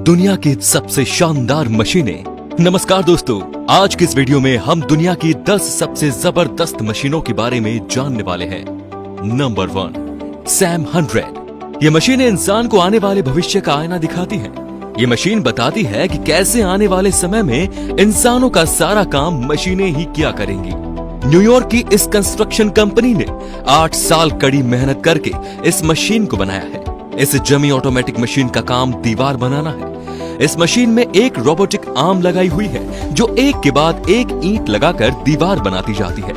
दुनिया की सबसे शानदार मशीनें। नमस्कार दोस्तों, आज की इस वीडियो में हम दुनिया की 10 सबसे जबरदस्त मशीनों के बारे में जानने वाले हैं। Number 1, Sam 100। ये मशीनें इंसान को आने वाले भविष्य का आईना दिखाती हैं। ये मशीन बताती है कि कैसे आने वाले समय में इंसानों का सारा काम मशीनें ही किया करेंगी। न्यूयॉर्क की इस कंस्ट्रक्शन कंपनी ने 8 साल कड़ी मेहनत करके इस मशीन को बनाया है। इस जमी ऑटोमेटिक मशीन का काम दीवार बनाना है। इस मशीन में एक रोबोटिक आर्म लगाई हुई है जो एक के बाद एक ईंट लगाकर दीवार बनाती जाती है।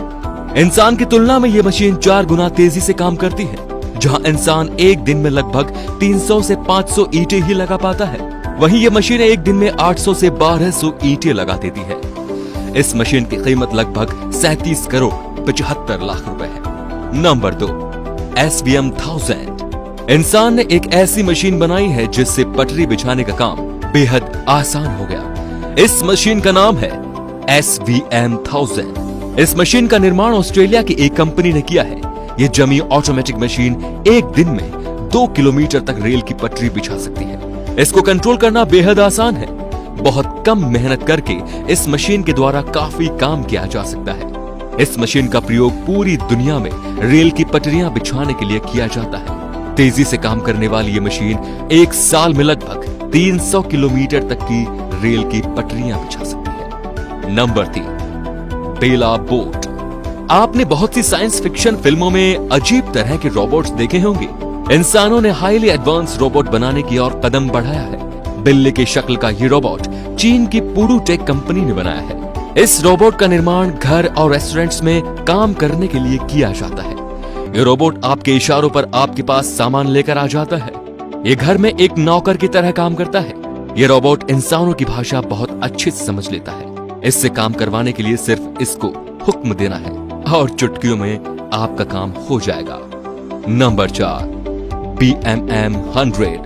इंसान की तुलना में यह मशीन 4 गुना तेजी से काम करती है। जहां इंसान एक दिन में लगभग 300 से 500 ईंटें ही लगा पाता है, वहीं यह मशीन एक दिन में 800 से 1200 ईंटें लगा देती है। इस मशीन की कीमत लगभग 37 करोड़ 75 लाख रुपए है। Number 2, SVM 1000। इंसान ने एक ऐसी मशीन बनाई है जिससे पटरी बिछाने का काम बेहद आसान हो गया। इस मशीन का नाम है SVM 1000। इस मशीन का निर्माण ऑस्ट्रेलिया की एक कंपनी ने किया है। ये जमी ऑटोमेटिक मशीन एक दिन में 2 किलोमीटर तक रेल की पटरी बिछा सकती है। इसको कंट्रोल करना बेहद आसान है। बहुत कम मेहनत करके इस मशीन के द्वारा काफी काम किया जा सकता है। इस मशीन का प्रयोग पूरी दुनिया में रेल की पटरियां बिछाने के लिए किया जाता है। तेजी से काम करने वाली ये मशीन एक साल में लगभग 300 किलोमीटर तक की रेल की पटरियां बिछा सकती है। नंबर 3, बेला बोट। आपने बहुत सी साइंस फिक्शन फिल्मों में अजीब तरह के रोबोट्स देखे होंगे। इंसानों ने हाईली एडवांस रोबोट बनाने की ओर कदम बढ़ाया है। बिल्ली की शक्ल का ये रोबोट चीन की पुडू टेक कंपनी ने बनाया है। इस रोबोट का निर्माण घर और रेस्टोरेंट्स में काम करने के लिए किया जाता है। ये रोबोट आपके इशारों पर आपके पास सामान लेकर आ जाता है। ये घर में एक नौकर की तरह काम करता है। ये रोबोट इंसानों की भाषा बहुत अच्छे से समझ लेता है। इससे काम करवाने के लिए सिर्फ इसको हुक्म देना है और चुटकियों में आपका काम हो जाएगा। Number 4, BMM 100।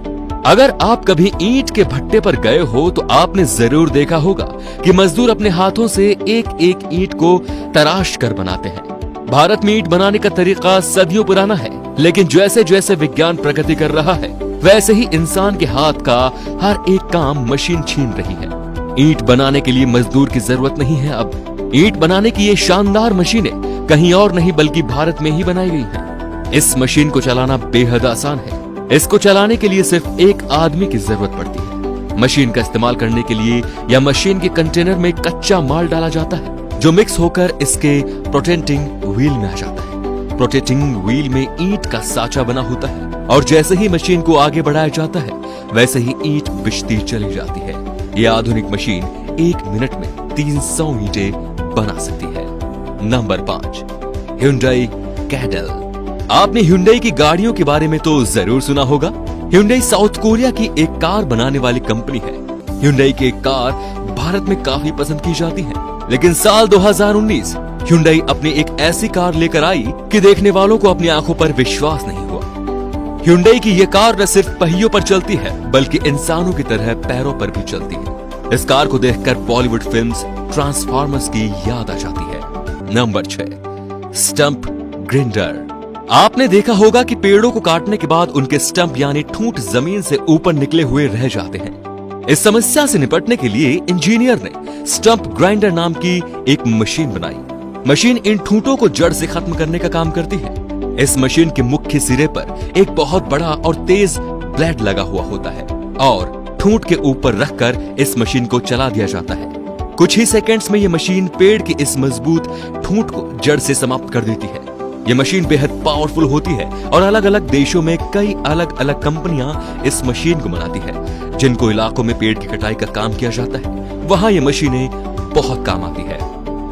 अगर आप कभी ईंट के भट्टे पर गए हो तो आपने जरूर देखा होगा कि मजदूर अपने हाथों से एक एक ईंट को तराश कर बनाते हैं। भारत में ईंट बनाने का तरीका सदियों पुराना है, लेकिन जैसे जैसे विज्ञान प्रगति कर रहा है वैसे ही इंसान के हाथ का हर एक काम मशीन छीन रही है। ईंट बनाने के लिए मजदूर की जरूरत नहीं है। अब ईंट बनाने की ये शानदार मशीनें कहीं और नहीं बल्कि भारत में ही बनाई गई हैं। इस मशीन को चलाना बेहद आसान है। इसको चलाने के लिए सिर्फ एक आदमी की जरूरत पड़ती है। मशीन का इस्तेमाल करने के लिए या मशीन के कंटेनर में कच्चा माल डाला जाता है जो मिक्स होकर इसके प्रोटेटिंग व्हील में आ जाता है। प्रोटेटिंग व्हील में ईंट का साचा बना होता है और जैसे ही मशीन को आगे बढ़ाया जाता है वैसे ही ईंट बिछती चली जाती है। यह आधुनिक मशीन 1 मिनट में 300 ईंटें बना सकती है। Number 5, Hyundai Cadell। आपने Hyundai की गाड़ियों के बारे में तो जरूर सुना होगा। Hyundai साउथ कोरिया की एक कार बनाने वाली कंपनी है। Hyundai की कार भारत में काफी पसंद की जाती है, लेकिन साल 2019 Hyundai अपनी एक ऐसी कार लेकर आई कि देखने वालों को अपनी आंखों पर विश्वास नहीं हुआ। Hyundai की ये कार न सिर्फ पहियों पर चलती है बल्कि इंसानों की तरह पैरों पर भी चलती है। इस कार को देखकर बॉलीवुड फिल्म्स ट्रांसफॉर्मर्स की याद आ जाती है। Number 6, stump grinder. आपने देखा होगा कि पेड़ों को काटने के बाद उनके स्टंप यानी ठूंठ जमीन से ऊपर निकले हुए रह जाते हैं। इस समस्या से निपटने के लिए इंजीनियर ने स्टंप ग्राइंडर नाम की एक मशीन बनाई। मशीन इन ठूंठों को जड़ से खत्म करने का काम करती है। इस मशीन के मुख्य सिरे पर एक बहुत बड़ा और तेज ब्लेड लगा हुआ होता है और ठूंठ के ऊपर रखकर इस मशीन को चला दिया जाता है। कुछ ही सेकंड्स में यह मशीन पेड़ के इस मजबूत ठूंठ को जड़ से समाप्त कर देती है। यह मशीन बेहद पावरफुल होती है और अलग अलग देशों में कई अलग अलग कंपनियां इस मशीन को बनाती है। जिनको इलाकों में पेड़ की कटाई का काम किया जाता है वहां ये मशीनें बहुत काम आती है।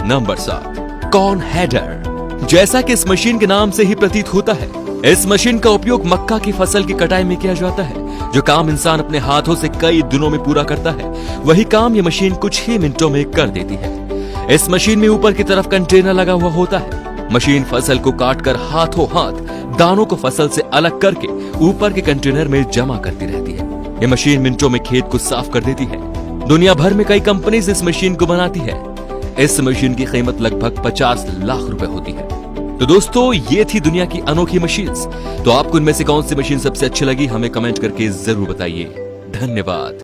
Number 7, corn header. जैसा कि इस मशीन के नाम से ही प्रतीत होता है, इस मशीन का उपयोग मक्का की फसल की कटाई में किया जाता है। जो काम इंसान अपने हाथों से कई दिनों में पूरा करता है वही काम ये मशीन कुछ ही मिनटों में कर देती है। इस मशीन में ऊपर की तरफ कंटेनर लगा हुआ होता है। मशीन फसल को काटकर हाथों हाथ दानों को फसल से अलग करके ऊपर के कंटेनर में जमा करती रहती है। ये मशीन मिनटों में खेत को साफ कर देती है। दुनिया भर में कई कंपनीज इस मशीन को बनाती है। इस मशीन की कीमत लगभग 50 लाख रुपए होती है। तो दोस्तों, ये थी दुनिया की अनोखी मशीन्स। तो आपको इनमें से कौन सी मशीन सबसे अच्छी लगी हमें कमेंट करके जरूर बताइए। धन्यवाद।